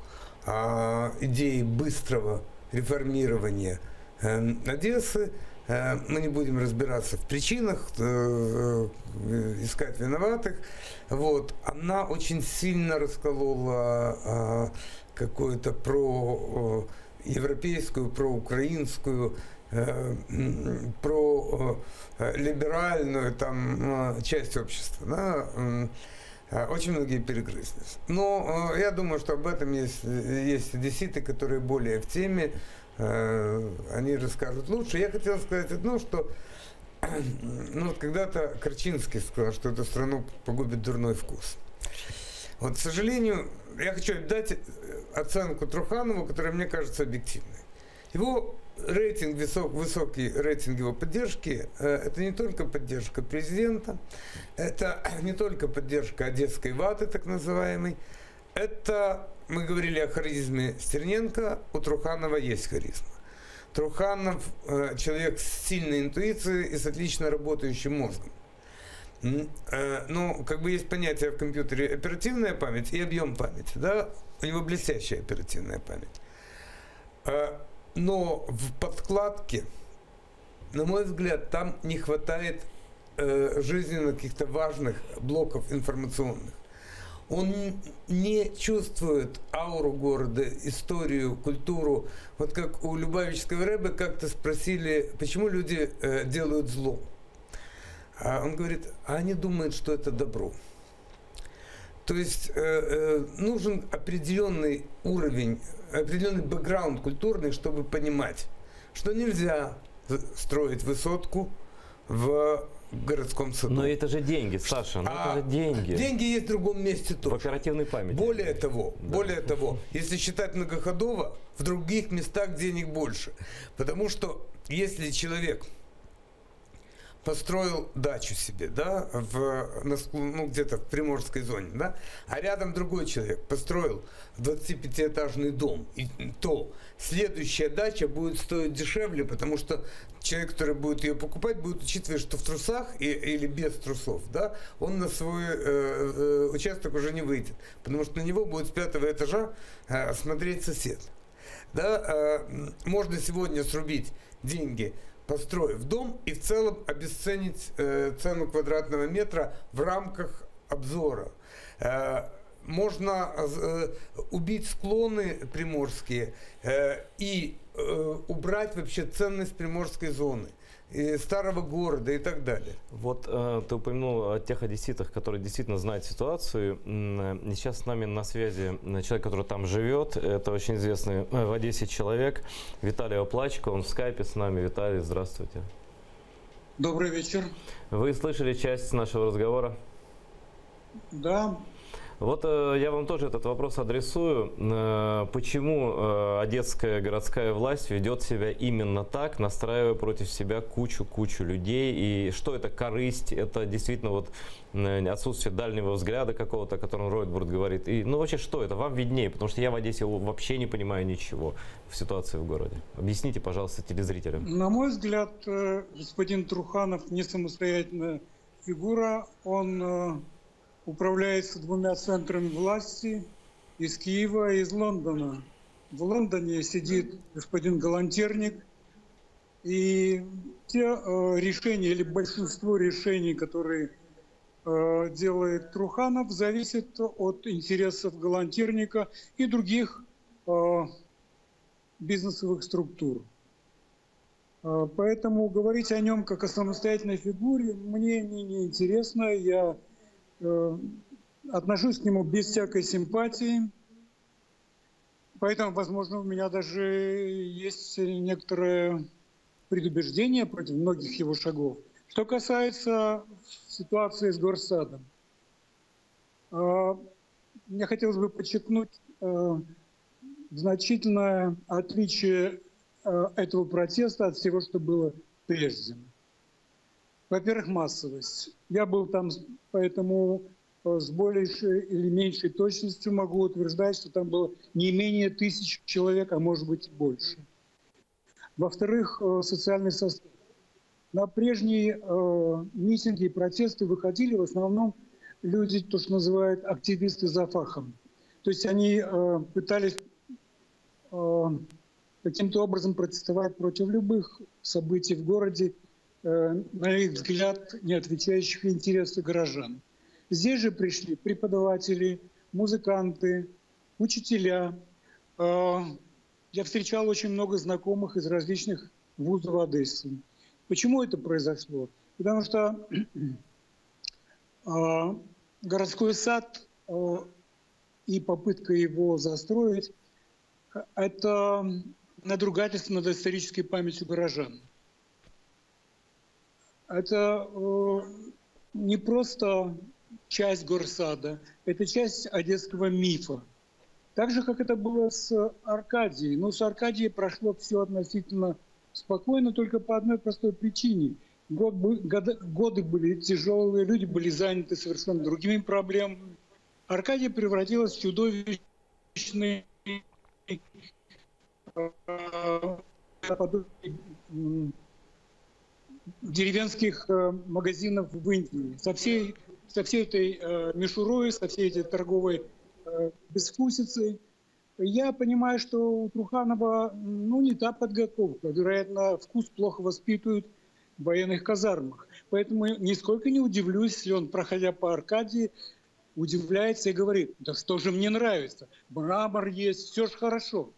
идеи быстрого реформирования Одессы. Мы не будем разбираться в причинах, искать виноватых. Вот. Она очень сильно расколола какую-то проевропейскую, проукраинскую, пролиберальную там часть общества. Да? Очень многие перегрызлись. Но я думаю, что об этом есть одесситы, которые более в теме, они расскажут лучше. Я хотел сказать одно, что когда-то Корчинский сказал, что эту страну погубит дурной вкус. Вот, к сожалению, я хочу дать оценку Труханову, которая мне кажется объективной. Его рейтинг, высокий рейтинг его поддержки, это не только поддержка президента, это не только поддержка одесской ваты, так называемой, это, мы говорили о харизме Стерненко, у Труханова есть харизма. Труханов человек с сильной интуицией и с отлично работающим мозгом. Ну, как бы есть понятие в компьютере оперативная память и объем памяти, да, у него блестящая оперативная память. Но в подкладке, на мой взгляд, там не хватает жизненно каких-то важных блоков информационных. Он не чувствует ауру города, историю, культуру. Вот как у Любавического Рэбе как-то спросили, почему люди делают зло. А он говорит, а они думают, что это добро. То есть нужен определенный уровень, определенный бэкграунд культурный, чтобы понимать, что нельзя строить высотку в городском саду. Но это же деньги, Саша, это же деньги. Деньги есть в другом месте тоже. В оперативной памяти. Более того, если считать многоходово, в других местах денег больше. Потому что если человек построил дачу себе, да, где-то в Приморской зоне, да, а рядом другой человек построил 25-этажный дом, то следующая дача будет стоить дешевле, потому что человек, который будет ее покупать, будет учитывать, что в трусах или без трусов, да, он на свой участок уже не выйдет, потому что на него будет с 5-го этажа смотреть сосед. Да, можно сегодня срубить деньги, построив дом, и в целом обесценить цену квадратного метра в рамках обзора. Можно убить склоны приморские и убрать вообще ценность приморской зоны, старого города и так далее. Вот ты упомянул о тех одесситах, которые действительно знают ситуацию. И сейчас с нами на связи человек, который там живет. Это очень известный в Одессе человек Виталий Оплачко. Он в скайпе с нами. Виталий, здравствуйте. Добрый вечер. Вы слышали часть нашего разговора? Да. Вот я вам тоже этот вопрос адресую. Почему одесская городская власть ведет себя именно так, настраивая против себя кучу людей? И что это корысть? Это действительно вот отсутствие дальнего взгляда какого-то, о котором Ройтбург говорит? И, ну вообще что это? Вам виднее, потому что я в Одессе вообще не понимаю ничего в ситуации в городе. Объясните, пожалуйста, телезрителям. На мой взгляд, господин Труханов не самостоятельная фигура. Он управляется двумя центрами власти из Киева и из Лондона. В Лондоне сидит господин Галантерник, и те решения или большинство решений, которые делает Труханов, зависит от интересов Галантерника и других бизнесовых структур. Поэтому говорить о нем как о самостоятельной фигуре мне не интересно. Я отношусь к нему без всякой симпатии. Поэтому, возможно, у меня даже есть некоторое предубеждение против многих его шагов. Что касается ситуации с Горсадом, мне хотелось бы подчеркнуть значительное отличие этого протеста от всего, что было прежде. Во-первых, массовость. Я был там, поэтому с большей или меньшей точностью могу утверждать, что там было не менее 1000 человек, а может быть и больше. Во-вторых, социальный состав. На прежние митинги и протесты выходили в основном люди, то, что называют активисты за фахом. То есть они пытались каким-то образом протестовать против любых событий в городе, на их взгляд, не отвечающих интересам горожан. Здесь же пришли преподаватели, музыканты, учителя. Я встречал очень много знакомых из различных вузов Одессы. Почему это произошло? Потому что городской сад и попытка его застроить – это надругательство над исторической памятью горожан. Это не просто часть горсада, это часть одесского мифа. Так же, как это было с Аркадией. Но с Аркадией прошло все относительно спокойно, только по одной простой причине. Годы были тяжелые, люди были заняты совершенно другими проблемами. Аркадия превратилась в чудовищный деревенских магазинов в Индии. Со всей этой мишурой, со всей этой торговой безвкусицей. Я понимаю, что у Труханова не та подготовка. Вероятно, вкус плохо воспитывают в военных казармах. Поэтому нисколько не удивлюсь, если он, проходя по Аркадии, удивляется и говорит: да что же мне нравится, мрамор есть, все же хорошо.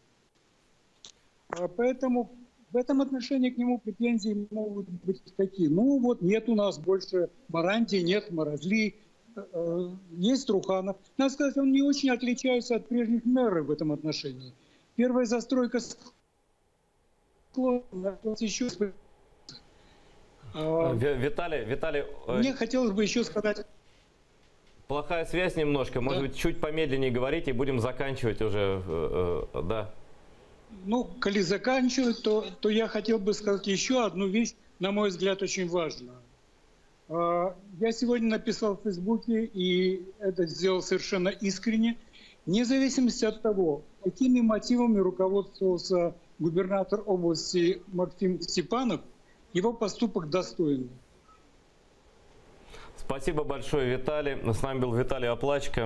Поэтому в этом отношении к нему претензии могут быть такие. Ну вот нет у нас больше Марантии, нет Морозли, есть Труханов. Надо сказать, он не очень отличается от прежних мэров в этом отношении. Первая застройка еще... Виталий, мне хотелось бы еще сказать... Плохая связь немножко. Может быть, чуть помедленнее говорите, и будем заканчивать уже. Да. Ну, коли заканчивать, то я хотел бы сказать еще одну вещь, на мой взгляд, очень важную. Я сегодня написал в Фейсбуке, и это сделал совершенно искренне. Вне зависимости от того, какими мотивами руководствовался губернатор области Максим Степанов, его поступок достойный. Спасибо большое, Виталий. С нами был Виталий Оплачко,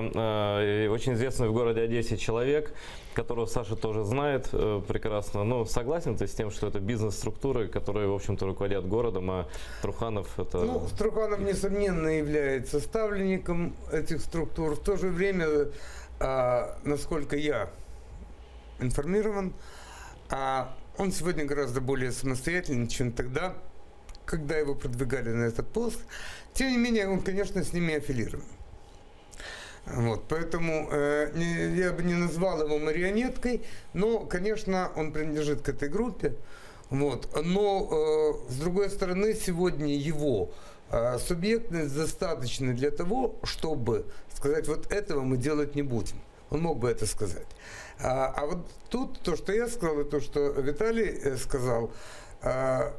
очень известный в городе Одессе человек, которого Саша тоже знает прекрасно. Но согласен ты с тем, что это бизнес-структуры, которые, в общем-то, руководят городом, а Труханов это... Ну, Труханов, несомненно, является ставленником этих структур. В то же время, насколько я информирован, он сегодня гораздо более самостоятельный, чем тогда, когда его продвигали на этот пост. Тем не менее, он, конечно, с ними аффилирован. Вот, поэтому я бы не назвал его марионеткой, но, конечно, он принадлежит к этой группе. Вот, но, с другой стороны, сегодня его субъектность достаточна для того, чтобы сказать, вот этого мы делать не будем. Он мог бы это сказать. А вот тут то, что я сказал, и то, что Виталий сказал,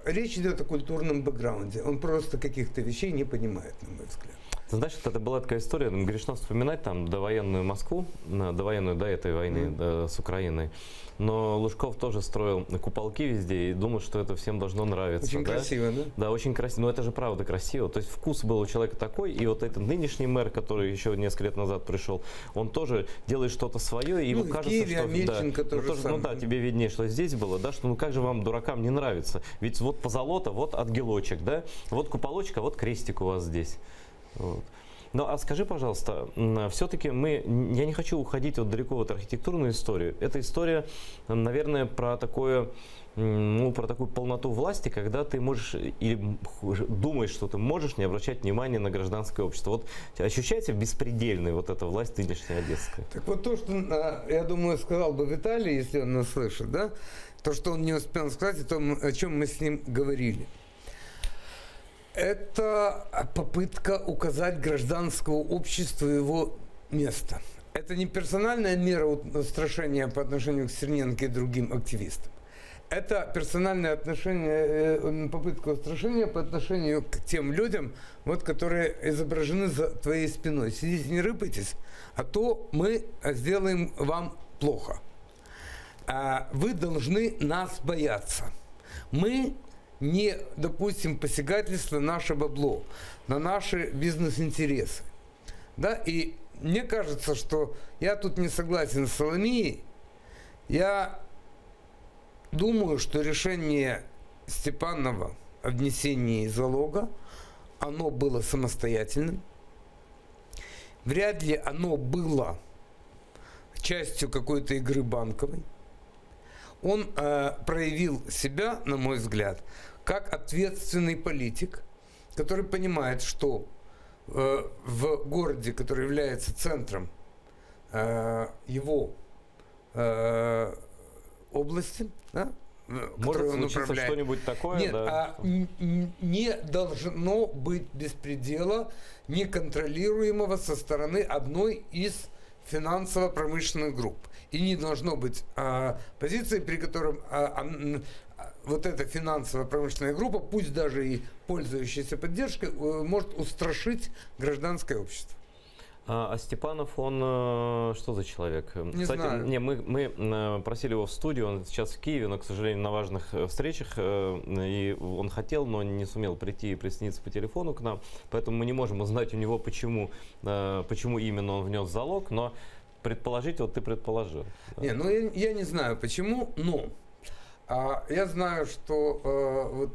речь идет о культурном бэкграунде. Он просто каких-то вещей не понимает, на мой взгляд. Значит, это была такая история, грешно вспоминать там довоенную Москву, довоенную до этой войны с Украиной. Но Лужков тоже строил куполки везде и думал, что это всем должно нравиться. Очень красиво, да? Да, очень красиво. Но это же правда красиво. То есть вкус был у человека такой, и вот этот нынешний мэр, который еще несколько лет назад пришел, он тоже делает что-то свое, и ему кажется, Киеве, что... Амельченко тоже ну да, тебе виднее, что здесь было, да, что ну как же вам, дуракам, не нравится? Ведь вот позолота, вот ангелочек, да, вот куполочек, а вот крестик у вас здесь. Вот. Ну, а скажи, пожалуйста, все-таки я не хочу уходить вот далеко в эту архитектурную историю. Эта история, наверное, про такую полноту власти, когда ты можешь или думаешь, что ты можешь не обращать внимания на гражданское общество. Вот ощущается беспредельной вот эта власть нынешняя одесская? Так вот то, что, я думаю, сказал бы Виталий, если он нас слышит, да, то, что он не успел сказать, о чем мы с ним говорили. Это попытка указать гражданскому обществу его место. Это не персональная мера устрашения по отношению к Стерненко и другим активистам. Это персональное отношение, попытка устрашения по отношению к тем людям, вот, которые изображены за твоей спиной. Сидите, не рыпайтесь, а то мы сделаем вам плохо. Вы должны нас бояться. Мы не допустим посягательства на наше бабло, на наши бизнес-интересы. Да? И мне кажется, что я тут не согласен с Соломией. Я думаю, что решение Степанова о внесении залога, оно было самостоятельным. Вряд ли оно было частью какой-то игры банковой. Он проявил себя, на мой взгляд, как ответственный политик, который понимает, что в городе, который является центром его области, да, может случиться что-нибудь такое? Нет, да. Не должно быть беспредела, неконтролируемого со стороны одной из финансово-промышленных групп. И не должно быть позиции, при котором вот эта финансово-промышленная группа, пусть даже и пользующаяся поддержкой, может устрашить гражданское общество. А Степанов, он что за человек? Не Кстати, знаю. Мы просили его в студию, он сейчас в Киеве, но, к сожалению, на важных встречах, и он хотел, но не сумел прийти и присоединиться по телефону к нам, поэтому мы не можем узнать у него, почему именно он внес залог, но предположить, вот ты предположил. Не, ну я не знаю почему, но я знаю, что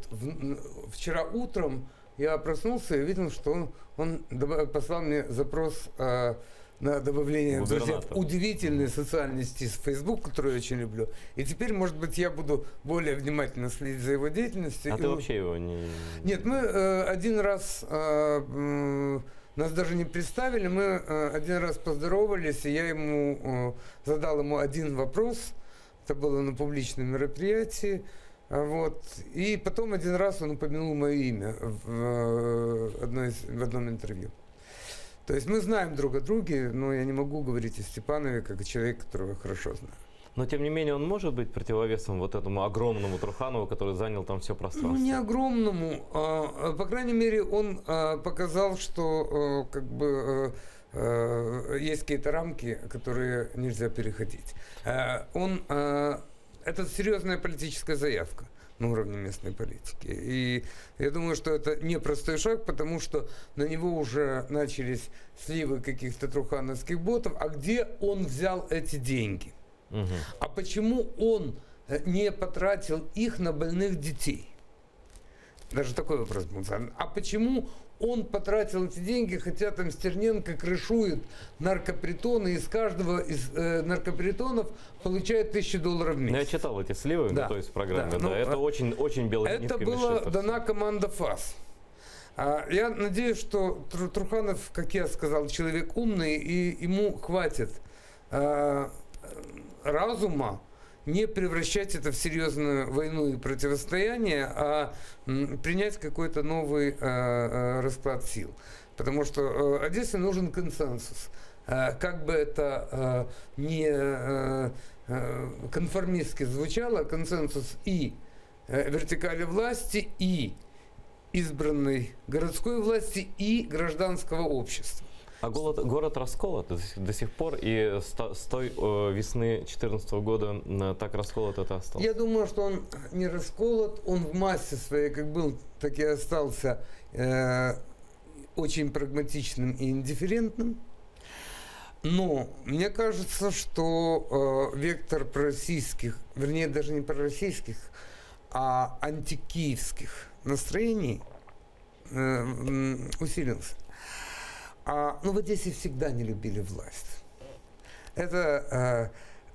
вчера утром я проснулся и видел, что он послал мне запрос на добавление друзья в удивительные социальные сети с Facebook, которую я очень люблю. И теперь, может быть, я буду более внимательно следить за его деятельностью. А ты вообще его не... Нет, мы один раз... Нас даже не представили, мы один раз поздоровались, и я задал ему один вопрос. Это было на публичном мероприятии. Вот. И потом один раз он упомянул мое имя в одном интервью. То есть мы знаем друг о друге, но я не могу говорить о Степанове как о человеке, которого я хорошо знаю. Но, тем не менее, он может быть противовесом вот этому огромному Труханову, который занял там все пространство? Ну, не огромному. По крайней мере, он показал, что есть какие-то рамки, которые нельзя переходить. Это серьезная политическая заявка. на уровне местной политики. И я думаю, что это непростой шаг, потому что на него уже начались сливы каких-то трухановских ботов. А где он взял эти деньги? А почему он не потратил их на больных детей? Даже такой вопрос был задан. А почему он потратил эти деньги, хотя там Стерненко крышует наркопритоны, и с каждого из наркопритонов получает $1000 в месяц. Я читал эти сливы, да, то есть в программе, да, это очень белой ниткой. Это была дана команда ФАС. Я надеюсь, что Труханов, как я сказал, человек умный, и ему хватит разума не превращать это в серьезную войну и противостояние, а принять какой-то новый расклад сил. Потому что Одессе нужен консенсус. Как бы это не конформистски звучало, консенсус и вертикали власти, и избранной городской власти, и гражданского общества. А город расколот до сих пор, и с той весны 2014 года так расколот это осталось? Я думаю, что он не расколот, он в массе своей как был, так и остался очень прагматичным и индифферентным. Но мне кажется, что вектор пророссийских, вернее даже не пророссийских, а антикиевских настроений усилился. Ну, в Одессе всегда не любили власть. Это,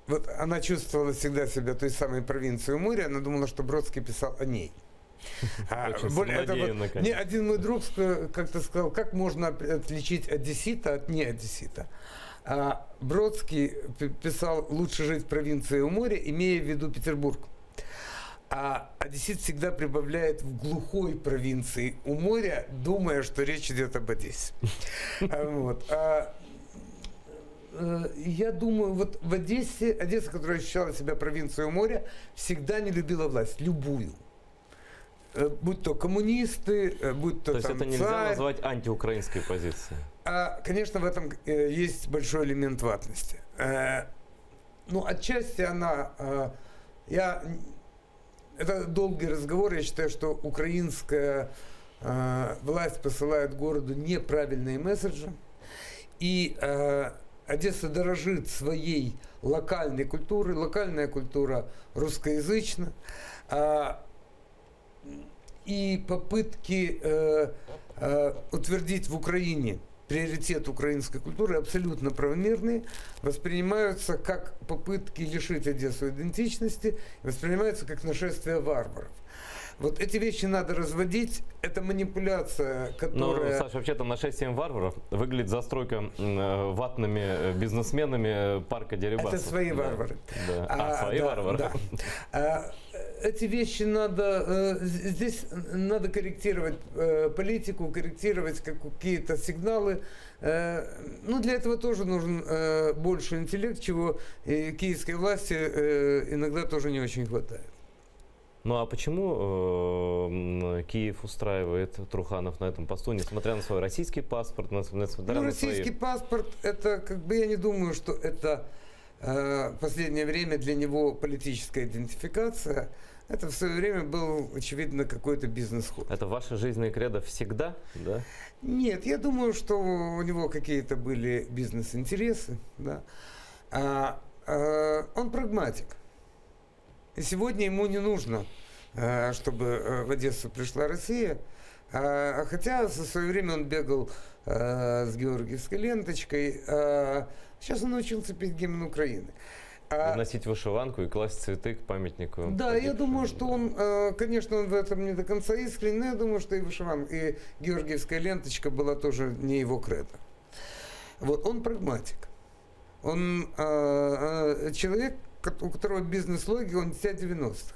вот она чувствовала всегда себя той самой провинцией у моря, она думала, что Бродский писал о ней. Мне один мой друг как-то сказал, как можно отличить одессита от неодессита. Бродский писал «Лучше жить в провинции у моря», имея в виду Петербург. А одессит всегда прибавляет в глухой провинции у моря, думая, что речь идет об Одессе. Я думаю, вот в Одессе, Одесса, которая ощущала себя провинцией у моря, всегда не любила власть, любую. Будь то коммунисты, будь то есть там это нельзя царь. назвать антиукраинской позицией? Конечно, в этом есть большой элемент ватности. Ну, отчасти она... Это долгий разговор. Я считаю, что украинская власть посылает городу неправильные месседжи. И Одесса дорожит своей локальной культурой. Локальная культура русскоязычна. И попытки утвердить в Украине приоритет украинской культуры абсолютно правомерные, воспринимаются как попытки лишить Одессу идентичности, воспринимаются как нашествие варваров. Вот эти вещи надо разводить. Это манипуляция, которая... Ну, Саша, вообще-то нашествием варваров выглядит застройка ватными бизнесменами парка Дерибасов. Это свои варвары. Да. Свои варвары. Да. Эти вещи надо... Здесь надо корректировать политику, корректировать какие-то сигналы. Ну, для этого тоже нужен больше интеллект, чего киевской власти иногда тоже не очень хватает. Ну а почему Киев устраивает Труханов на этом посту, несмотря на свой российский паспорт, несмотря на российский паспорт, это как бы я не думаю, что это в последнее время для него политическая идентификация. Это в свое время был, очевидно, какой-то бизнес-ход. Это ваша жизненная кредо всегда, да? Нет, я думаю, что у него какие-то были бизнес-интересы. Да. Он прагматик. И сегодня ему не нужно, чтобы в Одессу пришла Россия. Хотя в свое время он бегал с георгиевской ленточкой. Сейчас он научился петь гимн Украины. Носить вышиванку и класть цветы к памятнику. Да, я думаю, что он, конечно, он в этом не до конца искренен, но я думаю, что и вышиванка, и георгиевская ленточка была тоже не его кредо. Вот, он прагматик. Он человек, у которого бизнес-логика, он дитя 90-х.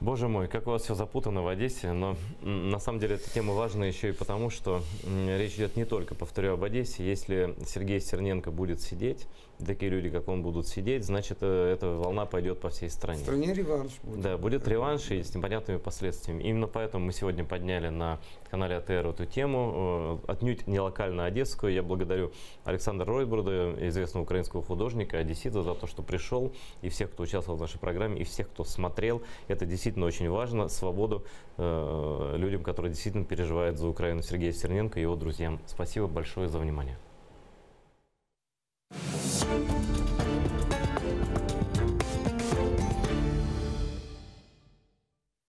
Боже мой, как у вас все запутано в Одессе, но на самом деле эта тема важна еще и потому, что речь идет не только, повторю, об Одессе. Если Сергей Стерненко будет сидеть, такие люди, как он, будут сидеть, значит, эта волна пойдет по всей стране. В стране реванш будет. Да, будет реванш и с непонятными последствиями. Именно поэтому мы сегодня подняли на канале АТР эту тему, отнюдь не локально одесскую. Я благодарю Александра Ройбурда, известного украинского художника, одессита, за то, что пришел, и всех, кто участвовал в нашей программе, и всех, кто смотрел. Это действительно очень важно. Свободу людям, которые действительно переживают за Украину. Сергею Стерненко и его друзьям. Спасибо большое за внимание.